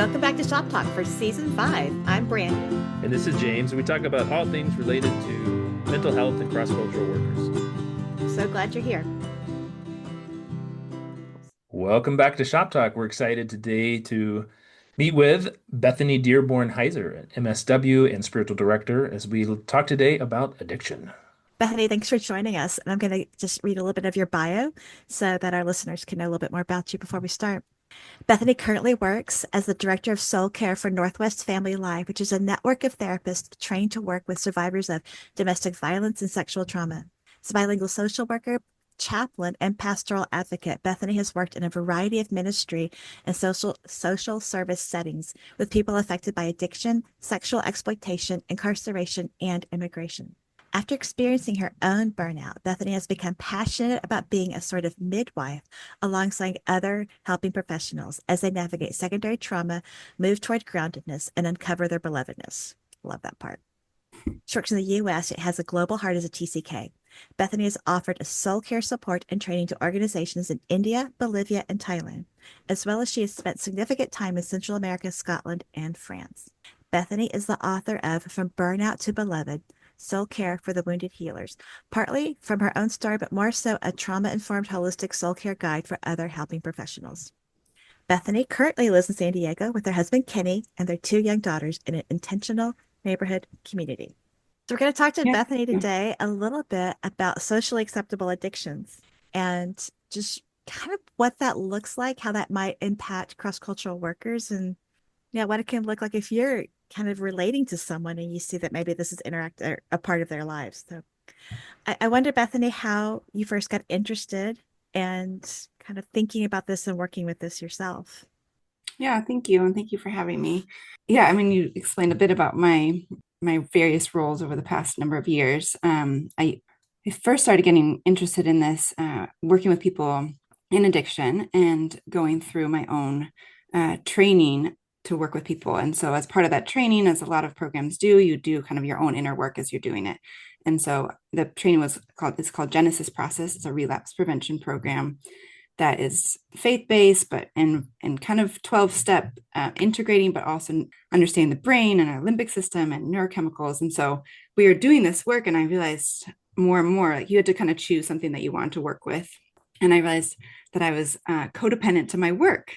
Welcome back to Shop Talk for Season 5. I'm Brandi. And this is James, and we talk about all things related to mental health and cross-cultural workers. So glad you're here. Welcome back to Shop Talk. We're excited today to meet with Bethany Dearborn Hiser, an MSW and spiritual director, as we talk today about addiction. Bethany, thanks for joining us. And I'm going to just read a little bit of your bio so that our listeners can know a little bit more about you before we start. Bethany currently works as the director of soul care for Northwest Family Life, which is a network of therapists trained to work with survivors of domestic violence and sexual trauma. As a bilingual social worker, chaplain, and pastoral advocate, Bethany has worked in a variety of ministry and social service settings with people affected by addiction, sexual exploitation, incarceration, and immigration. After experiencing her own burnout, Bethany has become passionate about being a sort of midwife alongside other helping professionals as they navigate secondary trauma, move toward groundedness, and uncover their belovedness. Love that part. She works in the U.S. It has a global heart as a TCK. Bethany has offered a soul care support and training to organizations in India, Bolivia, and Thailand, as well as she has spent significant time in Central America, Scotland, and France. Bethany is the author of From Burnout to Beloved, Soul Care for the Wounded Healers, partly from her own story, but more so a trauma-informed holistic soul care guide for other helping professionals. Bethany currently lives in San Diego with her husband, Kenny, and their 2 young daughters in an intentional neighborhood community. So we're going to talk to Bethany today a little bit about socially acceptable addictions and just kind of what that looks like, how that might impact cross-cultural workers, and what it can look like if you're kind of relating to someone and you see that maybe this is a part of their lives. So I wonder, Bethany, how you first got interested and kind of thinking about this and working with this yourself. Yeah, thank you. And thank you for having me. Yeah, I mean, you explained a bit about my various roles over the past number of years. I first started getting interested in this, working with people in addiction and going through my own training to work with people. And so as part of that training, as a lot of programs do, you do kind of your own inner work as you're doing it. And so the training it's called Genesis Process. It's a relapse prevention program that is faith-based, but and kind of 12-step integrating, but also understanding the brain and our limbic system and neurochemicals. And so we were doing this work, and I realized more and more, like, you had to kind of choose something that you wanted to work with. And I realized that I was codependent to my work.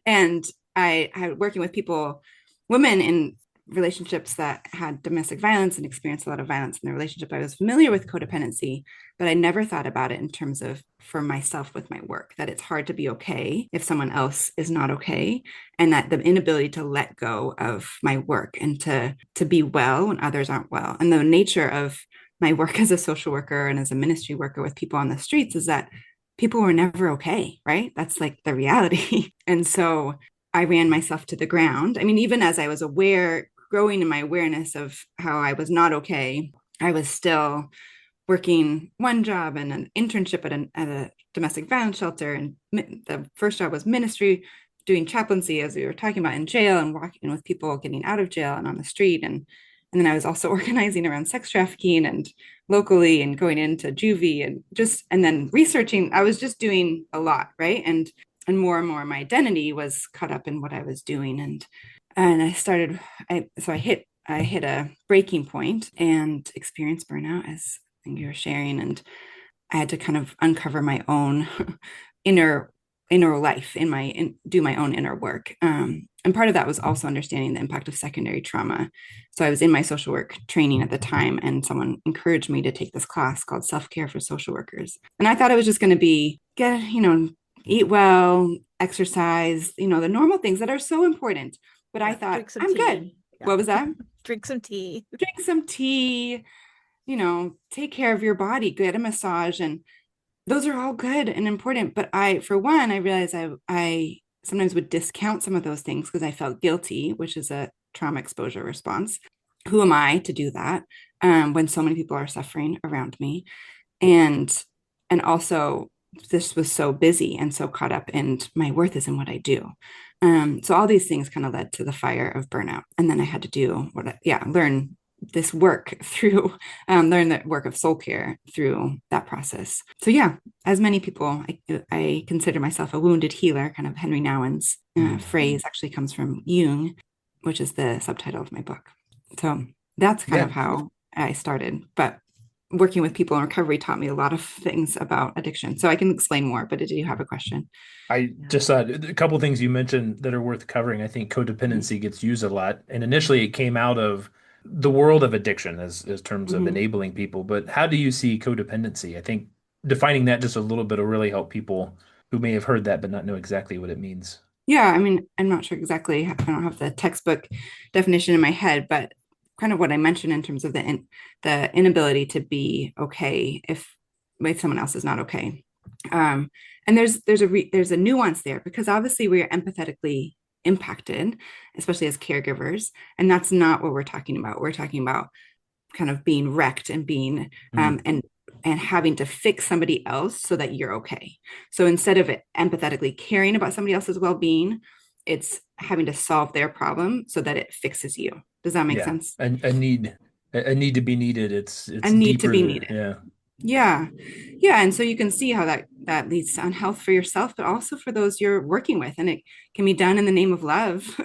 And I working with people, women in relationships that had domestic violence and experienced a lot of violence in their relationship. I was familiar with codependency, but I never thought about it in terms of for myself with my work, that it's hard to be okay if someone else is not okay, and that the inability to let go of my work and to be well when others aren't well. And the nature of my work as a social worker and as a ministry worker with people on the streets is that people were never okay, right? That's like the reality. And so I ran myself to the ground. I mean, even as I was growing in my awareness of how I was not okay, I was still working one job and an internship at a domestic violence shelter. And the first job was ministry, doing chaplaincy, as we were talking about, in jail and walking with people getting out of jail and on the street. And then I was also organizing around sex trafficking and locally and going into juvie and then researching. I was just doing a lot, right? And more my identity was caught up in what I was doing. And I hit a breaking point and experienced burnout, as you were sharing. And I had to kind of uncover my own inner life do my own inner work. And part of that was also understanding the impact of secondary trauma. So I was in my social work training at the time, and someone encouraged me to take this class called Self-Care for Social Workers. And I thought it was just going to be eat well, exercise, the normal things that are so important. But I thought, I'm good. Yeah. What was that? Drink some tea. Take care of your body, get a massage. And those are all good and important. But I realized I sometimes would discount some of those things because I felt guilty, which is a trauma exposure response. Who am I to do that when so many people are suffering around me? And also, this was so busy and so caught up, and my worth is in what I do. So all these things kind of led to the fire of burnout. And then I had to learn this work through learn the work of soul care through that process. So yeah, as many people, I consider myself a wounded healer. Kind of Henry Nouwen's phrase actually comes from Jung, which is the subtitle of my book. So that's kind of Yeah. how I started. But working with people in recovery taught me a lot of things about addiction. So I can explain more, but did you have a question? I Yeah. just thought a couple of things you mentioned that are worth covering. I think codependency gets used a lot, and initially it came out of the world of addiction as terms of Mm-hmm. enabling people. But how do you see codependency? I think defining that just a little bit will really help people who may have heard that but not know exactly what it means. Yeah, I mean, I'm not sure exactly. I don't have the textbook definition in my head, but kind of what I mentioned in terms of the inability to be okay if someone else is not okay. Um, and there's a nuance there because obviously we are empathetically impacted, especially as caregivers, and that's not what we're talking about. We're talking about kind of being wrecked and being Mm, and having to fix somebody else so that you're okay. So instead of it empathetically caring about somebody else's well-being, it's having to solve their problem so that it fixes you. Does that make yeah, sense? a need to be needed. A It's need to be deeper. needed. Yeah. Yeah. Yeah. And so you can see how that leads to unhealth for yourself, but also for those you're working with. And it can be done in the name of love.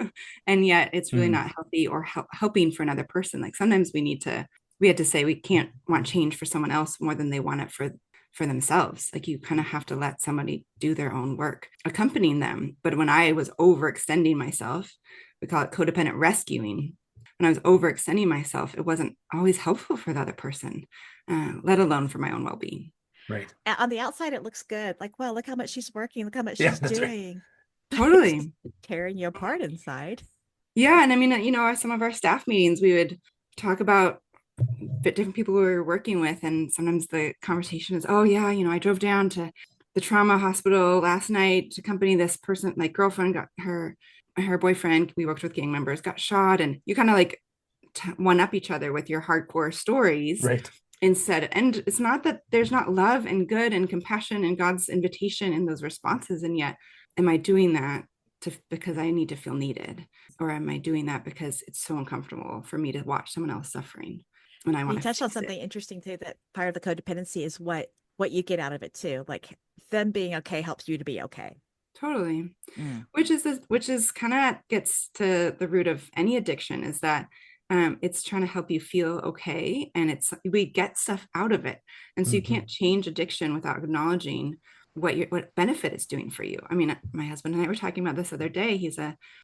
And yet it's really Mm, not healthy or helping for another person. Like sometimes we had to say we can't want change for someone else more than they want it for themselves. Like you kind of have to let somebody do their own work, accompanying them. But when I was overextending myself, we call it codependent rescuing. When I was overextending myself, it wasn't always helpful for the other person, let alone for my own well-being. right. On the outside, it looks good. Like, well, look how much she's working. Look how much Yeah, she's that's right. doing. But it's just Totally. tearing you apart inside. Yeah. And I mean, some of our staff meetings, we would talk about different people we were working with. And sometimes the conversation is, oh, yeah, I drove down to the trauma hospital last night to accompany this person. My girlfriend got her boyfriend, we worked with gang members, got shot. And you kind of like one up each other with your hardcore stories Right. instead. And it's not that there's not love and good and compassion and God's invitation in those responses. And yet, am I doing that because I need to feel needed? Or am I doing that because it's so uncomfortable for me to watch someone else suffering and I You want to touched on fix it? something interesting too, that part of the codependency is what you get out of it too. Like them being okay helps you to be okay. Totally. Mm. Which is kind of gets to the root of any addiction is that it's trying to help you feel okay, and we get stuff out of it, and so you Hmm. can't change addiction without acknowledging what benefit it's doing for you. I mean, my husband and I were talking about this other day.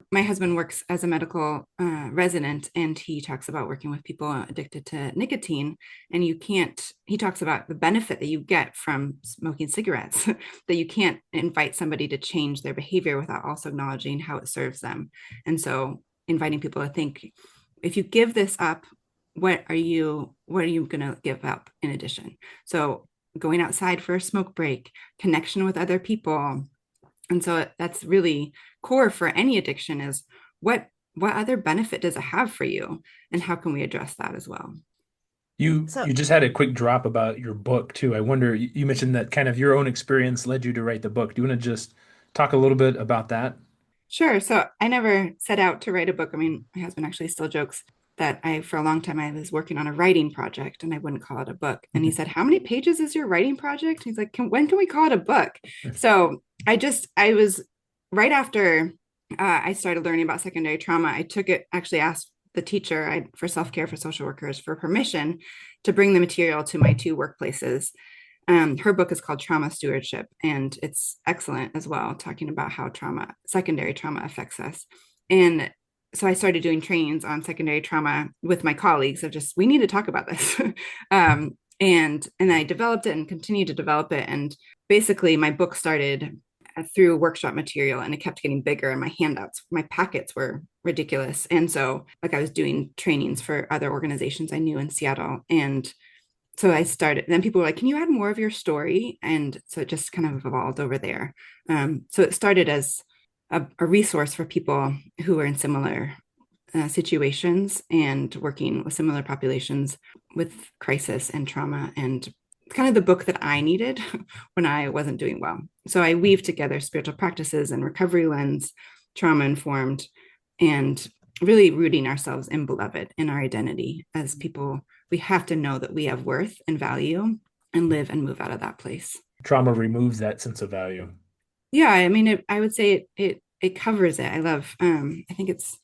My husband works as a medical resident, and he talks about working with people addicted to nicotine, and he talks about the benefit that you get from smoking cigarettes, that you can't invite somebody to change their behavior without also acknowledging how it serves them. And so inviting people to think, if you give this up, what are you going to give up in addition? So going outside for a smoke break, connection with other people. And so that's really core for any addiction is what other benefit does it have for you? And how can we address that as well? So You just had a quick drop about your book too. I wonder, you mentioned that kind of your own experience led you to write the book. Do you want to just talk a little bit about that? Sure. So I never set out to write a book. I mean, my husband actually still jokes that for a long time, I was working on a writing project and I wouldn't call it a book. And he said, "How many pages is your writing project?" He's like, when can we call it a book? So I was right after I started learning about secondary trauma. I took it, actually asked the teacher for self care for social workers for permission to bring the material to my two workplaces. Her book is called Trauma Stewardship, and it's excellent as well, talking about how secondary trauma affects us. And so I started doing trainings on secondary trauma with my colleagues of just, we need to talk about this. And I developed it and continue to develop it. And basically my book started through workshop material, and it kept getting bigger, and my packets were ridiculous. And so like I was doing trainings for other organizations I knew in Seattle, and so I started, then people were like, can you add more of your story? And so it just kind of evolved over there. So it started as a resource for people who are in similar situations and working with similar populations with crisis and trauma, and kind of the book that I needed when I wasn't doing well. So I weave together spiritual practices and recovery lens, trauma informed, and really rooting ourselves in beloved, in our identity as people. We have to know that we have worth and value and live and move out of that place. Trauma removes that sense of value. Yeah, I mean, I would say it covers it. I love, I think it's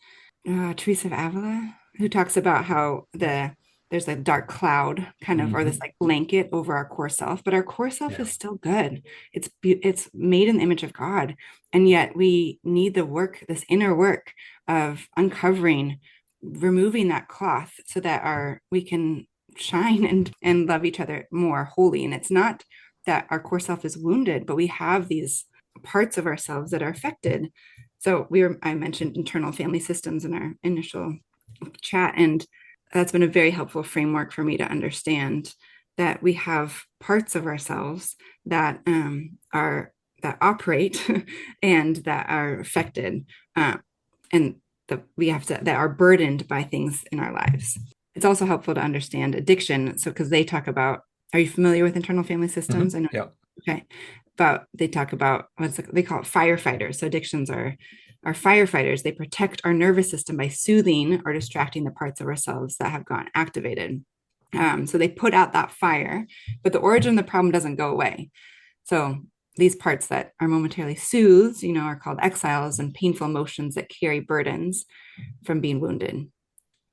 Teresa of Avila who talks about how there's a dark cloud kind of, or this Hmm. like blanket over our core self, but our core self Yeah. is still good. It's made in the image of God, and yet we need the work, this inner work of uncovering, removing that cloth, so that we can shine and love each other more wholly. And it's not that our core self is wounded, but we have these parts of ourselves that are affected. So I mentioned internal family systems in our initial chat, and that's been a very helpful framework for me to understand that we have parts of ourselves that that operate and that are affected, and that we have to, that are burdened by things in our lives. It's also helpful to understand addiction. So, because they talk about, are you familiar with internal family systems? I know. Yeah. Okay. But they talk about they call it firefighters. So addictions are firefighters. They protect our nervous system by soothing or distracting the parts of ourselves that have gotten activated. So they put out that fire, but the origin of the problem doesn't go away. So these parts that are momentarily soothed, are called exiles, and painful emotions that carry burdens from being wounded.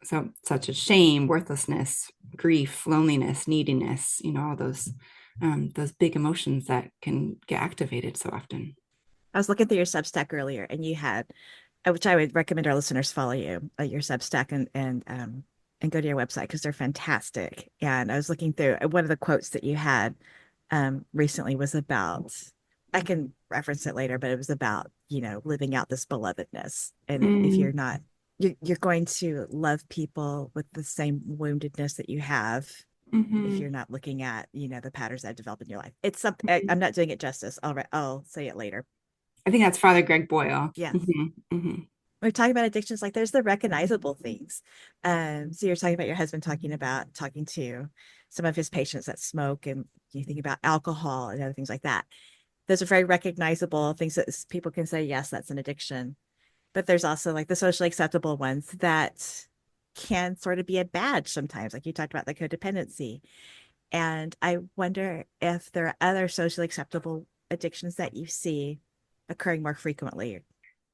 So such as shame, worthlessness, grief, loneliness, neediness, all those big emotions that can get activated so often. I was looking through your Substack earlier, and you had, which I would recommend our listeners follow you, your Substack, and go to your website because they're fantastic. And I was looking through one of the quotes that you had recently was about, I can reference it later, but it was about, living out this belovedness. And if Mm, you're not, you're going to love people with the same woundedness that you have if mhm, you're not looking at, the patterns that develop in your life. It's something, I'm not doing it justice. I'll say it later. I think that's Father Greg Boyle. Yes. Mhm, mhm, We're talking about addictions, like there's the recognizable things. So you're talking about your husband talking to some of his patients that smoke, and you think about alcohol and other things like that. Those are very recognizable things that people can say, yes, that's an addiction. But there's also like the socially acceptable ones that can sort of be a badge sometimes, like you talked about the codependency. And I wonder if there are other socially acceptable addictions that you see occurring more frequently.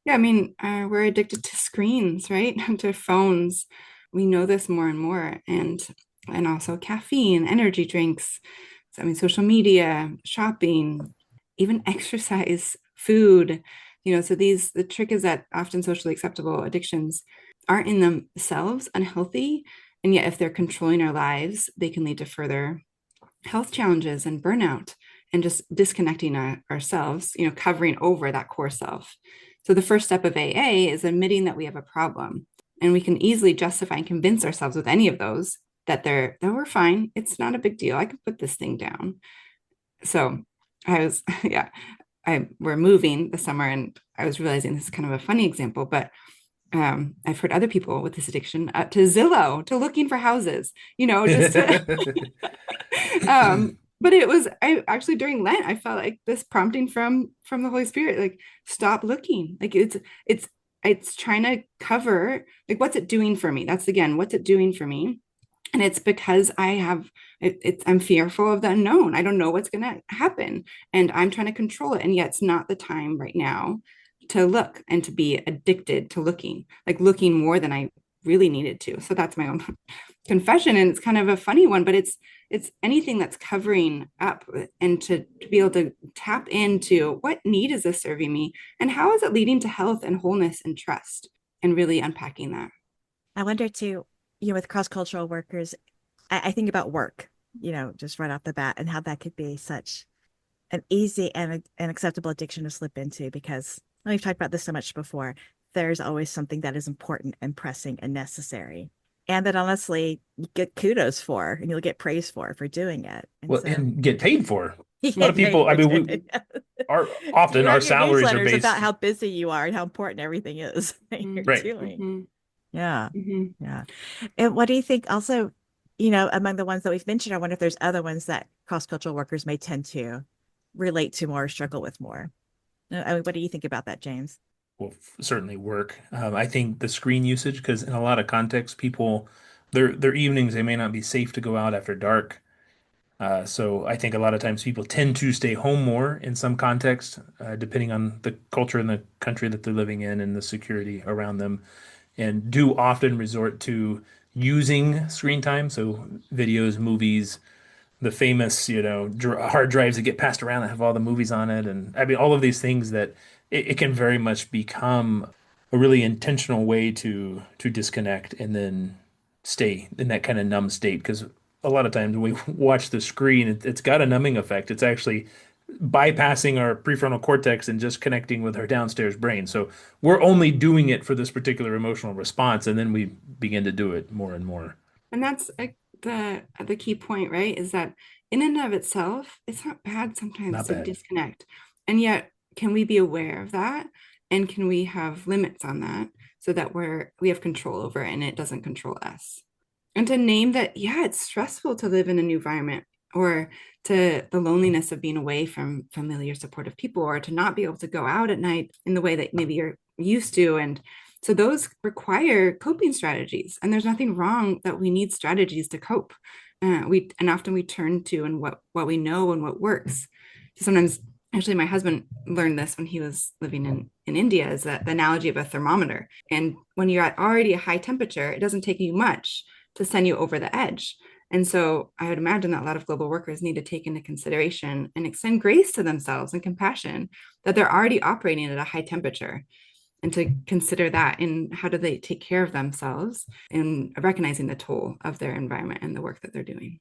Yeah, I mean, we're addicted to screens, right? To phones. We know this more and more, and also caffeine, energy drinks. So, I mean, social media, shopping, even exercise, food. So the trick is that often socially acceptable addictions aren't in themselves unhealthy, and yet if they're controlling our lives, they can lead to further health challenges and burnout, and just disconnecting ourselves, covering over that core self. So the first step of AA is admitting that we have a problem, and we can easily justify and convince ourselves with any of those that we're fine. It's not a big deal. I can put this thing down. So I was, yeah, we're moving this summer, and I was realizing this is kind of a funny example, but I've heard other people with this addiction to Zillow, to looking for houses, just to but I actually during Lent I felt like this prompting from the Holy Spirit, like stop looking, like it's trying to cover, like what's it doing for me. That's again, what's it doing for me. And it's because I'm fearful of the unknown. I don't know what's going to happen, and I'm trying to control it, and yet it's not the time right now to look and to be addicted to looking, like looking more than I really needed to. So that's my own confession, and it's kind of a funny one, but it's anything that's covering up, and to be able to tap into what need is this serving me, and how is it leading to health and wholeness and trust, and really unpacking that. I wonder too, with cross-cultural workers, I think about work, just right off the bat, and how that could be such an easy and an acceptable addiction to slip into because we've talked about this so much before. There's always something that is important and pressing and necessary. And that honestly you get kudos for and you'll get praise for doing it. And Well, so and get paid for. you A lot of get paid people, I for mean, doing we it. are You often our write your salaries are newsletters about based, how busy you are and how important everything is that you're Mm-hmm. right. doing. Mm-hmm. Yeah. Mm-hmm. Yeah. And what do you think also, among the ones that we've mentioned, I wonder if there's other ones that cross-cultural workers may tend to relate to more or struggle with more. I mean, what do you think about that, James? will certainly work. I think the screen usage, because in a lot of contexts, people their evenings they may not be safe to go out after dark. So I think a lot of times people tend to stay home more in some context, depending on the culture and the country that they're living in and the security around them, and do often resort to using screen time. So videos, movies, the famous, hard drives that get passed around that have all the movies on it. And I mean, all of these things that it can very much become a really intentional way to disconnect and then stay in that kind of numb state. Because a lot of times when we watch the screen, it's got a numbing effect. It's actually bypassing our prefrontal cortex and just connecting with our downstairs brain. So we're only doing it for this particular emotional response, and then we begin to do it more and more. And that's the key point, right? Is that in and of itself, it's not bad sometimes Not to bad. disconnect. And yet, can we be aware of that? And can we have limits on that so that we have control over it and it doesn't control us? And to name that, yeah, it's stressful to live in a new environment, or to the loneliness of being away from familiar supportive people, or to not be able to go out at night in the way that maybe you're used to. And so those require coping strategies, and there's nothing wrong that we need strategies to cope. Often we turn to and what we know and what works. Sometimes, actually, my husband learned this when he was living in India, is that the analogy of a thermometer. And when you're at already a high temperature, it doesn't take you much to send you over the edge. And so I would imagine that a lot of global workers need to take into consideration and extend grace to themselves and compassion that they're already operating at a high temperature, and to consider that in how do they take care of themselves in recognizing the toll of their environment and the work that they're doing.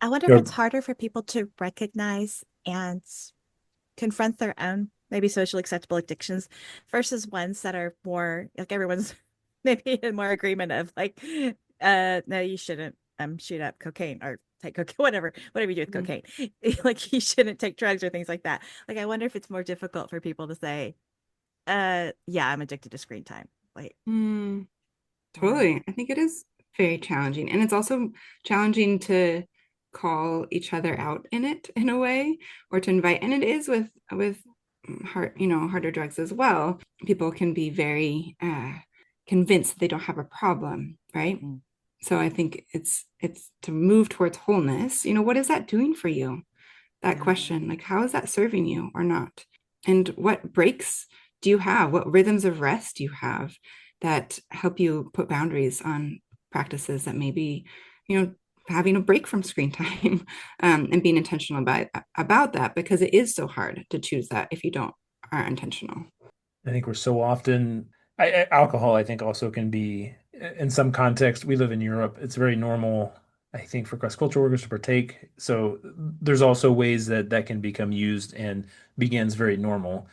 I wonder if it's Yep. harder for people to recognize and confront their own maybe socially acceptable addictions versus ones that are more like everyone's maybe in more agreement of like, no, you shouldn't shoot up cocaine or take cocaine, whatever you do with Mhm. cocaine. Like you shouldn't take drugs or things like that. Like I wonder if it's more difficult for people to say, yeah, I'm addicted to screen time. Like, Mm, yeah. totally. I think it is very challenging. And it's also challenging to call each other out in it in a way, or to invite, and it is with harder drugs as well. People can be very convinced that they don't have a problem, right? Mm. So I think it's to move towards wholeness. What is that doing for you? That Yeah. question, like, how is that serving you or not? And what breaks do you have? What rhythms of rest do you have that help you put boundaries on practices that maybe, having a break from screen time, and being intentional about that, because it is so hard to choose that if you don't are intentional. I think we're so often, alcohol, I think also can be, in some context, we live in Europe, it's very normal, I think, for cross-cultural workers to partake. So there's also ways that that can become used and begins very normal.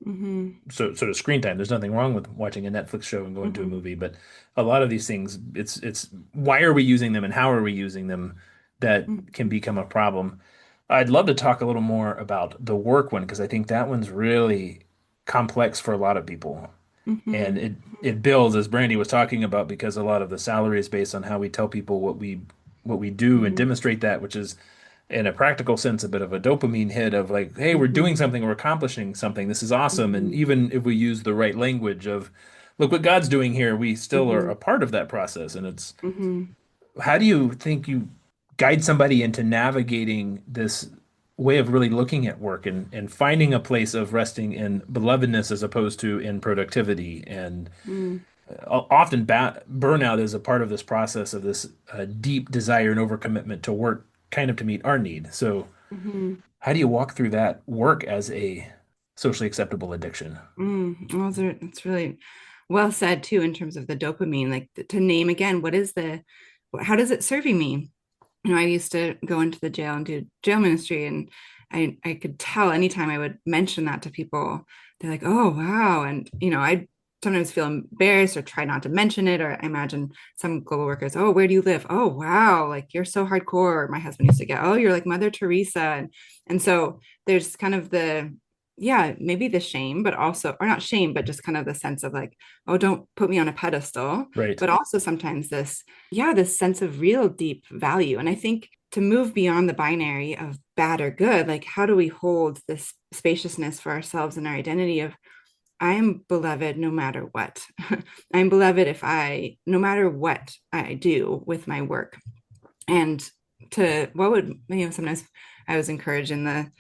Mm-hmm. So does screen time. There's nothing wrong with watching a Netflix show and going to a Mm-hmm. movie, but a lot of these things, it's why are we using them and how are we using them that can Mm-hmm. become a problem. I'd love to talk a little more about the work one because I think that one's really complex for a lot of people. And Mm-hmm. it builds, as Brandy was talking about, because a lot of the salary is based on how we tell people what we do and Mm-hmm. demonstrate that, which is in a practical sense a bit of a dopamine hit of like, hey, we're doing Mm-hmm. something, we're accomplishing something. This is awesome. And Mm-hmm. even if we use the right language of, look what God's doing here, we still are Mm-hmm. a part of that process. And it's Mm-hmm. how do you think you guide somebody into navigating this way of really looking at work and finding a place of resting in belovedness as opposed to in productivity and often burnout is a part of this process of this deep desire and overcommitment to work kind of to meet our need. So Mm-hmm. how do you walk through that work as a socially acceptable addiction? It's really well said too, in terms of the dopamine, like to name again, how does it serving me? I used to go into the jail and do jail ministry, and I could tell anytime I would mention that to people, they're like, oh, wow. And, I sometimes feel embarrassed or try not to mention it. Or I imagine some global workers, oh, where do you live? Oh, wow. Like you're so hardcore. My husband used to get, oh, you're like Mother Teresa. And so there's kind of yeah, maybe the shame, but also, or not shame, but just kind of the sense of like, oh, don't put me on a pedestal. Right. But also sometimes this sense of real deep value. And I think to move beyond the binary of bad or good, like how do we hold this spaciousness for ourselves and our identity of I am beloved no matter what. I'm beloved no matter what I do with my work. And sometimes I was encouraged in that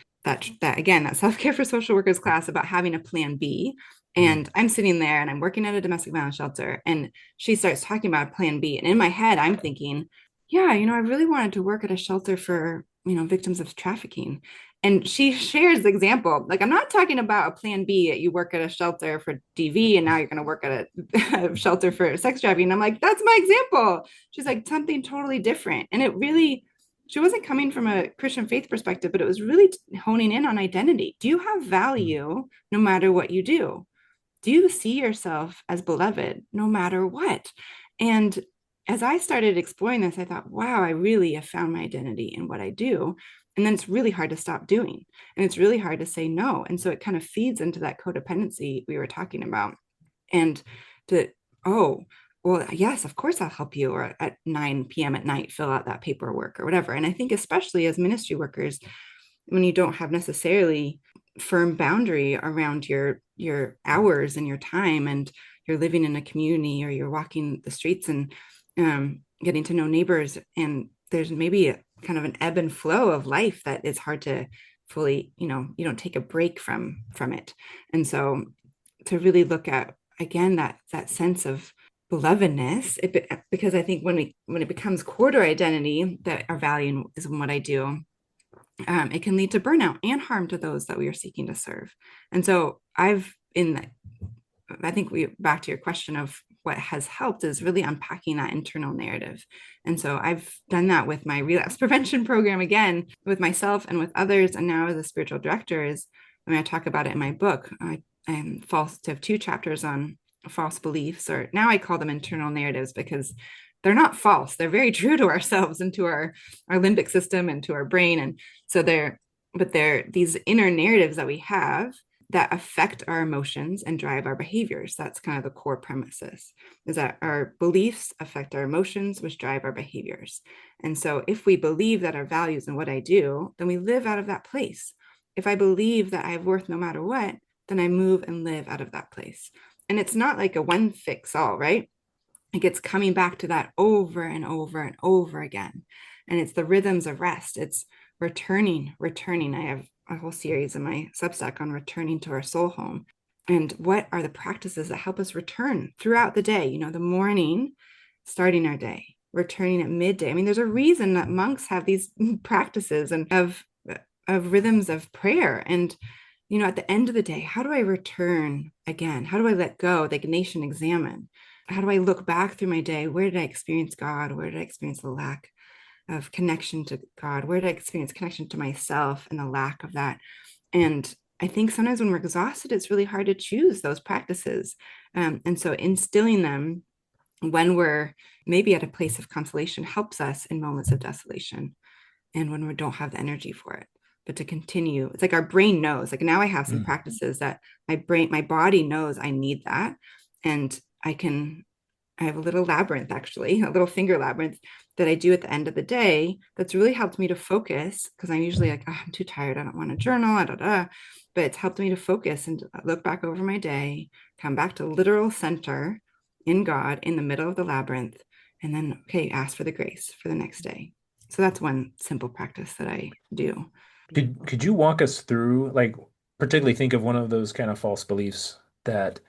self-care for social workers class about having a plan B. Mm. And I'm sitting there and I'm working at a domestic violence shelter, and she starts talking about plan B. And in my head, I'm thinking, yeah, I really wanted to work at a shelter for, victims of trafficking. And she shares the example. Like, I'm not talking about a plan B that you work at a shelter for DV and now you're going to work at a shelter for sex trafficking. I'm like, that's my example. She's like, something totally different. And she wasn't coming from a Christian faith perspective, but it was really honing in on identity. Do you have value no matter what you do? Do you see yourself as beloved no matter what? And as I started exploring this, I thought, wow, I really have found my identity in what I do. And then it's really hard to stop doing. And it's really hard to say no. And so it kind of feeds into that codependency we were talking about. And to, oh, well, yes, of course I'll help you. Or at 9 p.m. at night, fill out that paperwork or whatever. And I think especially as ministry workers, when you don't have necessarily firm boundary around your hours and your time, and you're living in a community or you're walking the streets and getting to know neighbors, and there's maybe a kind of an ebb and flow of life that is hard to fully, you don't take a break from it. And so to really look at, again, that sense of belovedness, because I think when it becomes core to our identity that our value is in what I do, it can lead to burnout and harm to those that we are seeking to serve. And so I think back to your question of what has helped is really unpacking that internal narrative. And so I've done that with my relapse prevention program, again, with myself and with others. And now as a spiritual director, I talk about it in my book. I have 2 chapters on false beliefs, or now I call them internal narratives, because they're not false. They're very true to ourselves and to our limbic system and to our brain. And so they're these inner narratives that we have that affect our emotions and drive our behaviors. That's kind of the core premises, is that our beliefs affect our emotions, which drive our behaviors. And so if we believe that our values and what I do, then we live out of that place. If I believe that I have worth no matter what, then I move and live out of that place. And it's not like a one fix all, right? Like, it's coming back to that over and over and over again. And it's the rhythms of rest. It's returning. I have a whole series in my Substack on returning to our soul home. And what are the practices that help us return throughout the day? The morning, starting our day, returning at midday. I mean, there's a reason that monks have these practices and of rhythms of prayer. And at the end of the day, how do I return again? How do I let go? The Ignatian examine. How do I look back through my day? Where did I experience God? Where did I experience the lack of connection to God? Where did I experience connection to myself and the lack of that? And I think sometimes when we're exhausted, it's really hard to choose those practices. And so instilling them when we're maybe at a place of consolation helps us in moments of desolation and when we don't have the energy for it. But to continue, it's like our brain knows. Like, now I have some practices that my body knows I need that. And I have a little labyrinth, actually, a little finger labyrinth that I do at the end of the day that's really helped me to focus, because I'm usually like, oh, I'm too tired, I don't want to journal, but it's helped me to focus and look back over my day, come back to literal center in God in the middle of the labyrinth, and then, okay, ask for the grace for the next day. So that's one simple practice that I do. Could you walk us through, like, particularly think of one of those kind of false beliefs that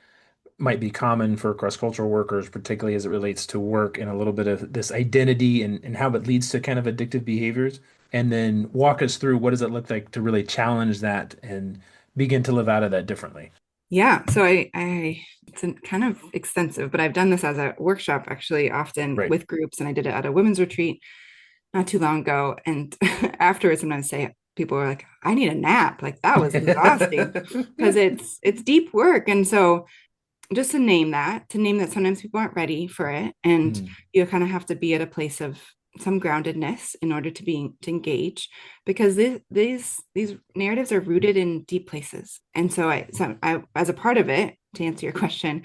might be common for cross-cultural workers, particularly as it relates to work, and a little bit of this identity and how it leads to kind of addictive behaviors? And then walk us through, what does it look like to really challenge that and begin to live out of that differently? Yeah, so it's kind of extensive, but I've done this as a workshop, actually, often Right. with groups, and I did it at a women's retreat not too long ago. And afterwards, sometimes people are like, I need a nap. Like, that was exhausting, because it's deep work. And so just to name that sometimes people aren't ready for it. And Mm. you kind of have to be at a place of some groundedness in order to engage, because these narratives are rooted in deep places. And so I as a part of it, to answer your question,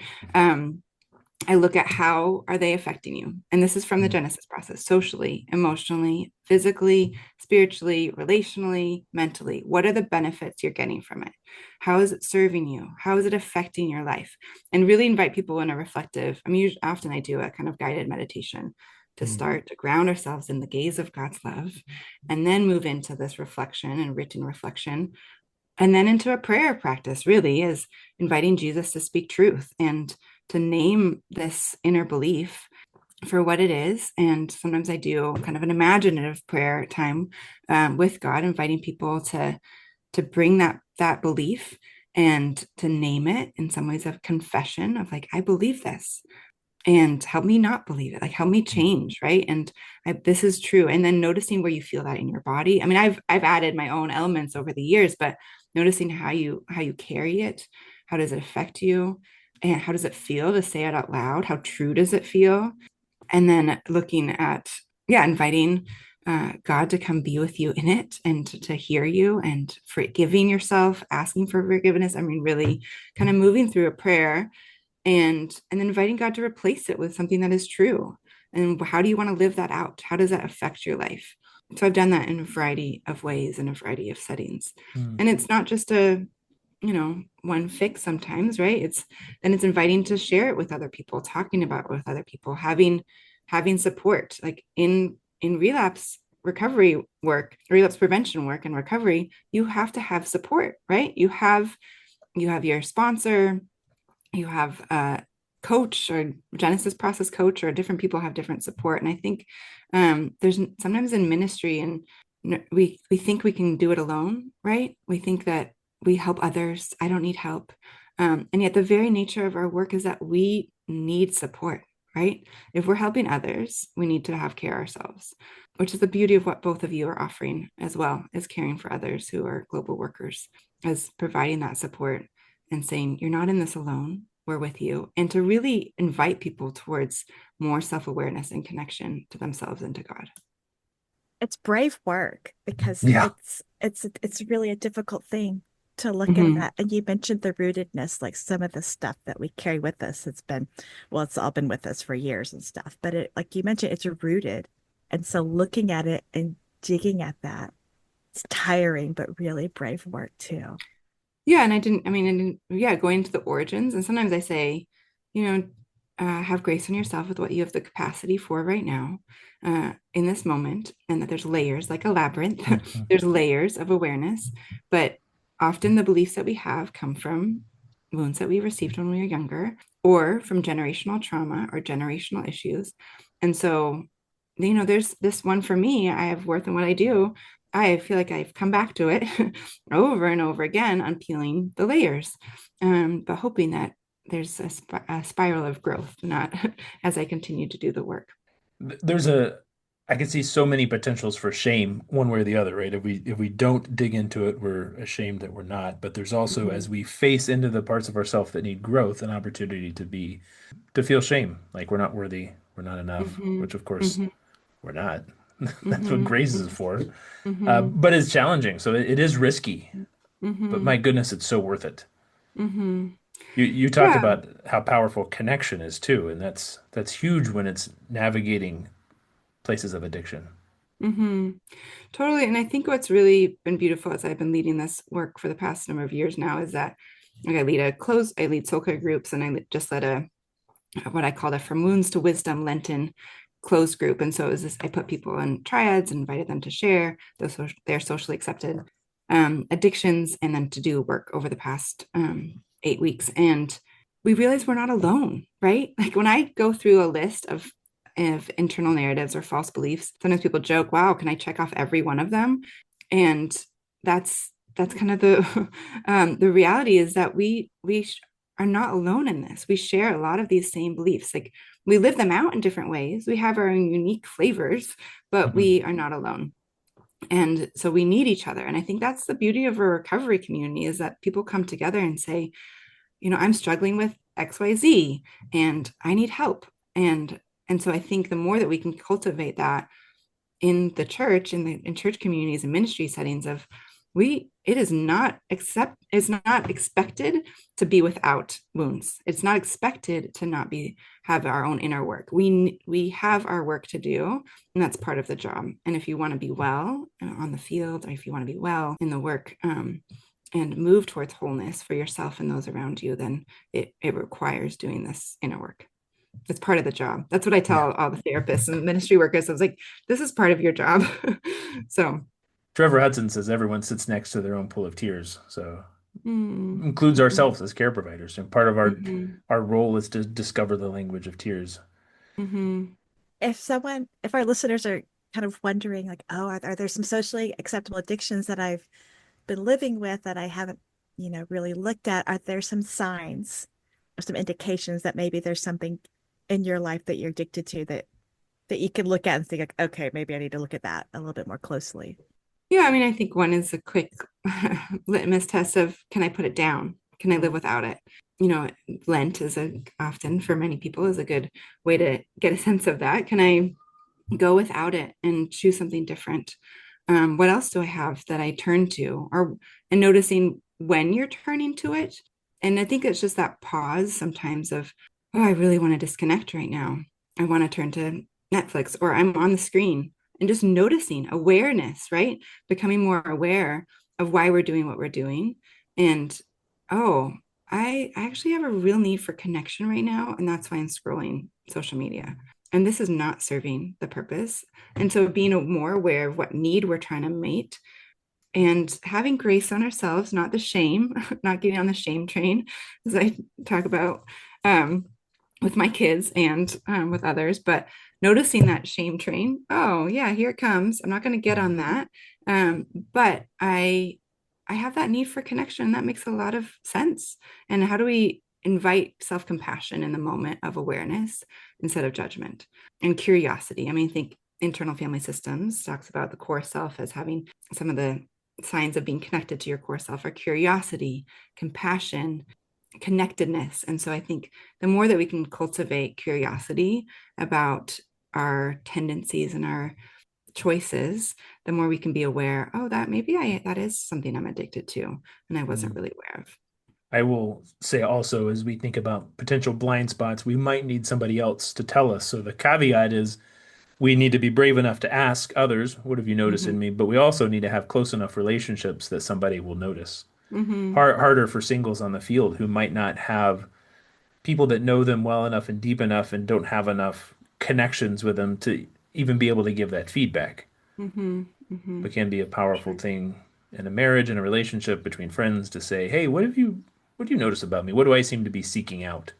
I look at how are they affecting you? And this is from the Mm. Genesis process, socially, emotionally, physically, spiritually, relationally, mentally. What are the benefits you're getting from it? How is it serving you? How is it affecting your life? And really invite people in a reflective, I mean, usually, often I do a kind of guided meditation to Mm. start to ground ourselves in the gaze of God's love, and then move into this reflection and written reflection, and then into a prayer practice, really is inviting Jesus to speak truth and to name this inner belief for what it is. And sometimes I do kind of an imaginative prayer time with God, inviting people to bring that belief and to name it in some ways of confession of like, I believe this, and help me not believe it, like help me Mm. change, right? And this is true. And then noticing where you feel that in your body. I mean, I've added my own elements over the years, but noticing how you carry it, how does it affect you, and how does it feel to say it out loud? How true does it feel? And then looking at, yeah, inviting God to come be with you in it and to hear you, and forgiving yourself, asking for forgiveness. I mean, really kind of moving through a prayer, and then inviting God to replace it with something that is true. And how do you want to live that out? How does that affect your life? So I've done that in a variety of ways, in a variety of settings. Mm. And it's not just a, one fix sometimes, right? It's inviting to share it with other people, talking about it with other people, having support, like in relapse recovery work, relapse prevention work and recovery, you have to have support, right? You have your sponsor, you have a coach or Genesis process coach, or different people have different support. And I think there's sometimes in ministry, and we think we can do it alone, right? We think that we help others. I don't need help. And yet the very nature of our work is that we need support, right? If we're helping others, we need to have care ourselves, which is the beauty of what both of you are offering, as well as caring for others who are global workers, as providing that support and saying, you're not in this alone. We're with you. And to really invite people towards more self-awareness and connection to themselves and to God. It's brave work because Yeah. it's really a difficult thing to look at Mm-hmm. that. And you mentioned the rootedness, like some of the stuff that we carry with us. It's all been with us for years and stuff. But like you mentioned, it's rooted. And so looking at it and digging at that, it's tiring, but really brave work too. Yeah. And yeah, going to the origins. And sometimes I say, you know, have grace on yourself with what you have the capacity for right now, in this moment, and that there's layers, like a labyrinth. Mhm. There's layers of awareness, but often the beliefs that we have come from wounds that we received when we were younger, or from generational trauma or generational issues. And so, there's this one for me. I have worth in what I do. I feel like I've come back to it over and over again, unpeeling the layers, but hoping that there's a spiral of growth, not as I continue to do the work. There's I can see so many potentials for shame one way or the other, right? If we don't dig into it, we're ashamed that we're not. But there's also, Mm-hmm. as we face into the parts of ourselves that need growth, an opportunity to feel shame, like we're not worthy, we're not enough, Mm-hmm. which of course Mm-hmm. we're not. That's what Mm-hmm. grace is for. Mm-hmm. But it's challenging, so it is risky. But Mm-hmm. my goodness, it's so worth it. Mm-hmm. You talked Yeah. about how powerful connection is too, and that's huge when it's navigating places of addiction. Mm-hmm. Totally. And I think what's really been beautiful as I've been leading this work for the past number of years now is that, like, I lead soul care groups, and just led what I called a From Wounds to Wisdom Lenten closed group. And so it was this, I put people in triads and invited them to share their socially accepted addictions, and then to do work over the past 8 weeks. And we realized we're not alone, right? Like when I go through a list of internal narratives or false beliefs, sometimes people joke, wow, can I check off every one of them? And that's kind of the reality is that we are not alone in this. We share a lot of these same beliefs. Like we live them out in different ways. We have our own unique flavors, but Mhm. we are not alone. And so we need each other. And I think that's the beauty of a recovery community, is that people come together and say, I'm struggling with XYZ and I need help. And so I think the more that we can cultivate that in the church, in church communities and ministry settings, of it is not it's not expected to be without wounds. It's not expected to not be have our own inner work. We have our work to do, and that's part of the job. And if you want to be well on the field, or if you want to be well in the work, and move towards wholeness for yourself and those around you, then it requires doing this inner work. It's part of the job. That's what I Yeah. tell all the therapists and ministry workers. I was like, this is part of your job. So Trevor Hudson says everyone sits next to their own pool of tears. So mm, includes mhm, ourselves as care providers. And part of mhm, our role is to discover the language of tears. mhm, If our listeners are kind of wondering, like, oh, are there some socially acceptable addictions that I've been living with that I haven't, really looked at? Are there some signs or some indications that maybe there's something in your life that you're addicted to that you can look at and think, like, okay, maybe I need to look at that a little bit more closely? yeah, I mean, I think one is a quick litmus test of, can I put it down? Can I live Mm. without it? You know, Lent is often for many people is a good way to get a sense of that. Can I go without it and choose something different? What else do I have that I turn to? Or and noticing when you're turning to it. And I think it's just that pause sometimes of, oh, I really want to disconnect right now. I want to turn to Netflix, or I'm on the screen, and just noticing awareness, right? Becoming more aware of why we're doing what we're doing. And oh, I actually have a real need for connection right now. And that's why I'm scrolling social media. And this is not serving the purpose. And so being more aware of what need we're trying to meet, and having grace on ourselves, not the shame, not getting on the shame train, as I talk about um, with my kids and with others, but noticing that shame train. Oh yeah, here it comes. I'm not going to get on that, but I have that need for connection. That makes a lot of sense. And how do we invite self-compassion in the moment of awareness instead of judgment and curiosity? I mean, I think internal family systems talks about the core self as having some of the signs of being connected to your core self are curiosity, compassion, connectedness. And so I think the more that we can cultivate curiosity about our tendencies and our choices, the more we can be aware, oh, that maybe that is something I'm addicted to and I wasn't Mm. really aware of. I will say also, as we think about potential blind spots, we might need somebody else to tell us. So the caveat is we need to be brave enough to ask others, what have you noticed Mm-hmm. in me? But we also need to have close enough relationships that somebody will notice. Mm-hmm. Harder for singles on the field who might not have people that know them well enough and deep enough and don't have enough connections with them to even be able to give that feedback. Mm-hmm. Mm-hmm. But can be a powerful Sure. thing in a marriage and a relationship between friends to say, "Hey, what do you notice about me? What do I seem to be seeking out?"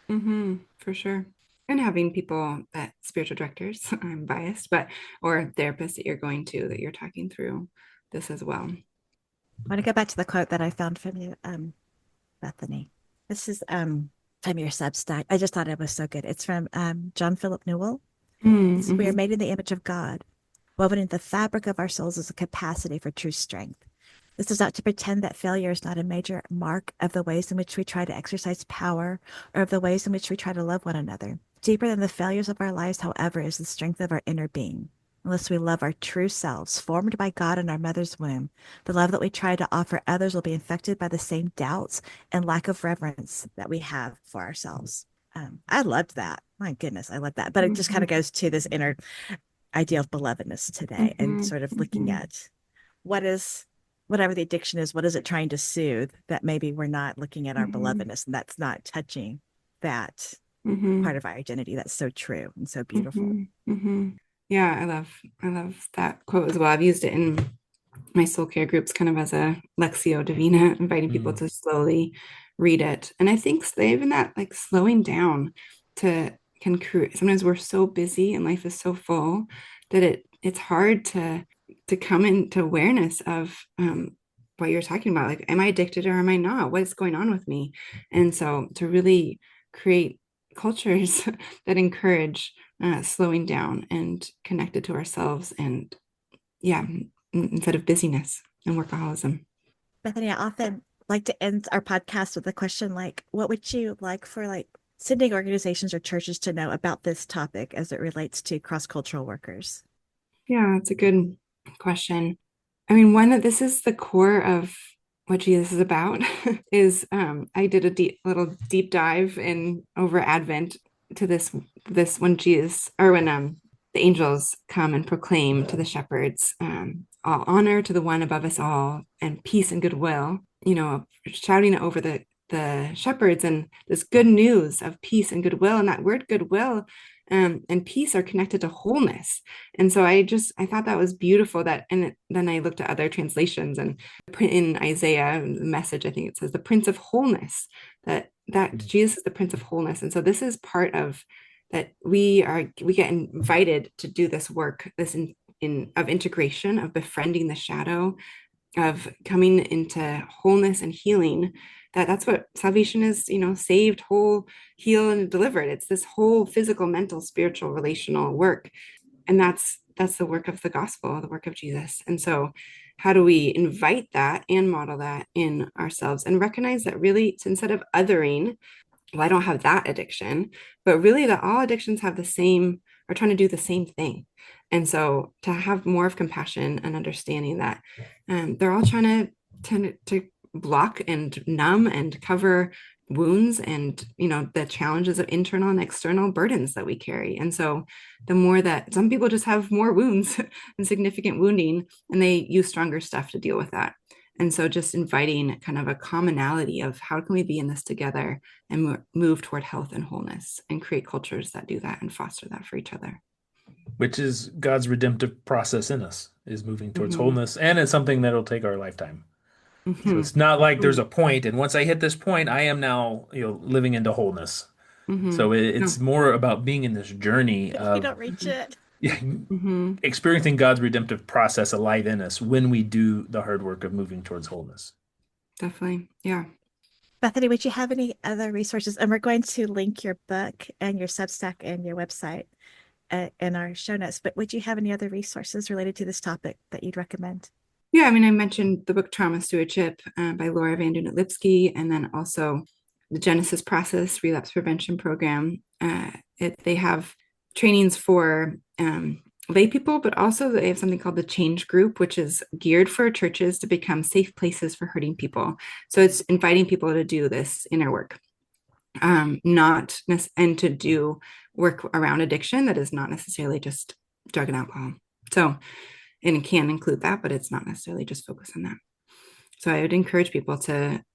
Mm-hmm. For sure. And having people that spiritual directors, I'm biased, but or therapists that you're going to that you're talking through this as well. I want to go back to the quote that I found from you, Bethany. This is from your Substack. I just thought it was so good. It's from John Philip Newell. It's, we are Mm-hmm. made in the image of God. Woven into the fabric of our souls is a capacity for true strength. This is not to pretend that failure is not a major mark of the ways in which we try to exercise power or of the ways in which we try to love one another. Deeper than the failures of our lives, however, is the strength of our inner being. Unless we love our true selves, formed by God in our mother's womb, the love that we try to offer others will be infected by the same doubts and lack of reverence that we have for ourselves. I loved that. My goodness, I love that. But it just kind Mm-hmm. of goes to this inner idea of belovedness today and Mm-hmm. sort of looking Mm-hmm. at what is whatever the addiction is, what is it trying to soothe that maybe we're not looking at our Mm-hmm. belovedness and that's not touching that Mm-hmm. part of our identity that's so true and so beautiful. Mm-hmm. Mm-hmm. Yeah, I love that quote as well. I've used it in my soul care groups kind of as a Lexio Divina, inviting people Mm. to slowly read it. And I think even that like slowing down to can create, sometimes we're so busy and life is so full that it's hard to come into awareness of what you're talking about. Like, am I addicted or am I not? What's going on with me? And so to really create cultures that encourage slowing down and connected to ourselves, and yeah, instead of busyness and workaholism. Bethany, I often like to end our podcast with a question like, what would you like for like sending organizations or churches to know about this topic as it relates to cross-cultural workers? Yeah, it's a good question. I mean, one that this is the core of what Jesus is about is I did a little deep dive in over Advent to this when Jesus or when the angels come and proclaim to the shepherds, all honor to the one above us all and peace and goodwill, shouting it over the shepherds, and this good news of peace and goodwill. And that word goodwill and peace are connected to wholeness. And so I thought that was beautiful, then I looked at other translations, and in Isaiah, the Message, I think it says the Prince of Wholeness, that Jesus is the Prince of Wholeness. And so this is part of that we get invited to do this work, of integration, of befriending the shadow, of coming into wholeness and healing. That's what salvation is, saved, whole, heal, and delivered. It's this whole physical, mental, spiritual, relational work. And that's the work of the gospel, the work of Jesus. And so how do we invite that and model that in ourselves and recognize that really, instead of othering, well, I don't have that addiction, but really that all addictions have are trying to do the same thing. And so to have more of compassion and understanding that they're all trying to block and numb and cover wounds and the challenges of internal and external burdens that we carry. And so the more that some people just have more wounds and significant wounding, and they use stronger stuff to deal with that. And so just inviting kind of a commonality of how can we be in this together and move toward health and wholeness and create cultures that do that and foster that for each other. Which is God's redemptive process in us, is moving towards Mm-hmm. wholeness. And it's something that'll take our lifetime. Mm-hmm. So it's not like there's a point, and once I hit this point, I am now, living into wholeness. Mm-hmm. So it's No. more about being in this journey If we of don't reach it. Mm-hmm. experiencing God's redemptive process alive in us when we do the hard work of moving towards wholeness. Definitely. Yeah. Bethany, would you have any other resources? And we're going to link your book and your Substack and your website in our show notes. But would you have any other resources related to this topic that you'd recommend? Yeah, I mean, I mentioned the book Trauma Stewardship by Laura Van Lipsky, and then also the Genesis Process Relapse Prevention Program. They have trainings for lay people, but also they have something called the Change Group, which is geared for churches to become safe places for hurting people. So it's inviting people to do this inner work, and to do work around addiction that is not necessarily just drug and alcohol. So, and it can include that, but it's not necessarily just focus on that. So I would encourage people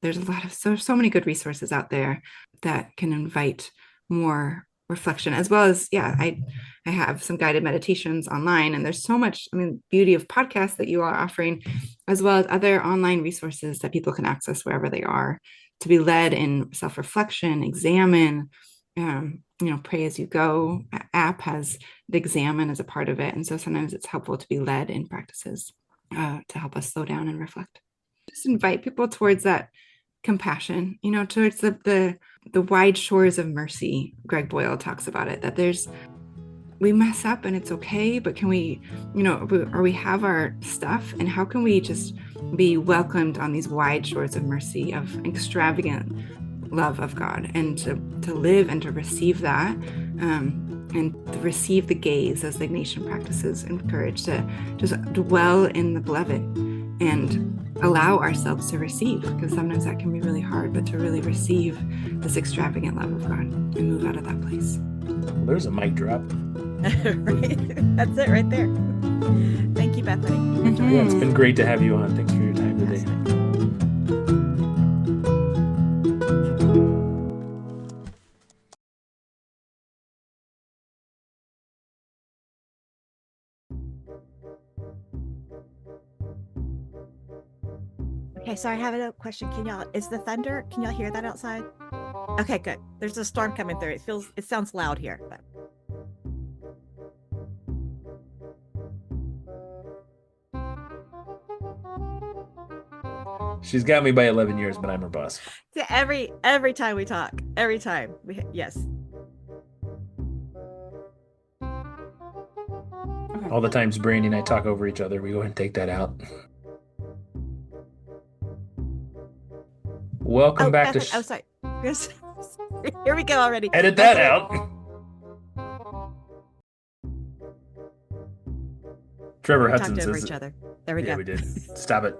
there's so many good resources out there that can invite more reflection, as well as, I have some guided meditations online, and there's so much, beauty of podcasts that you are offering, as well as other online resources that people can access wherever they are to be led in self-reflection, examine, pray as you go. App has the examine as a part of it. And so sometimes it's helpful to be led in practices to help us slow down and reflect. Just invite people towards that compassion, towards the wide shores of mercy. Greg Boyle talks about it, that we mess up and it's okay, but can we, or we have our stuff, and how can we just be welcomed on these wide shores of mercy, of extravagant love of God, and to live and to receive that, and to receive the gaze, as the Ignatian practices encourage, to just dwell in the beloved and allow ourselves to receive, because sometimes that can be really hard, but to really receive this extravagant love of God and move out of that place. Well, there's a mic drop. Right. That's it right there. Thank you, Bethany. Mm-hmm. Yeah, it's been great to have you on. Thanks for your time today. Okay, so I have a question. Is the thunder, can y'all hear that outside? Okay, good. There's a storm coming through. It sounds loud here. But... She's got me by 11 years, but I'm her boss. Yeah, every time we talk, yes. Okay. All the times Brandi and I talk over each other, we go ahead and take that out. Welcome back to... sorry. Here we go already. Edit that out. Trevor We talked Hudson over says each it. other. There we Yeah, go. we did. Stop it.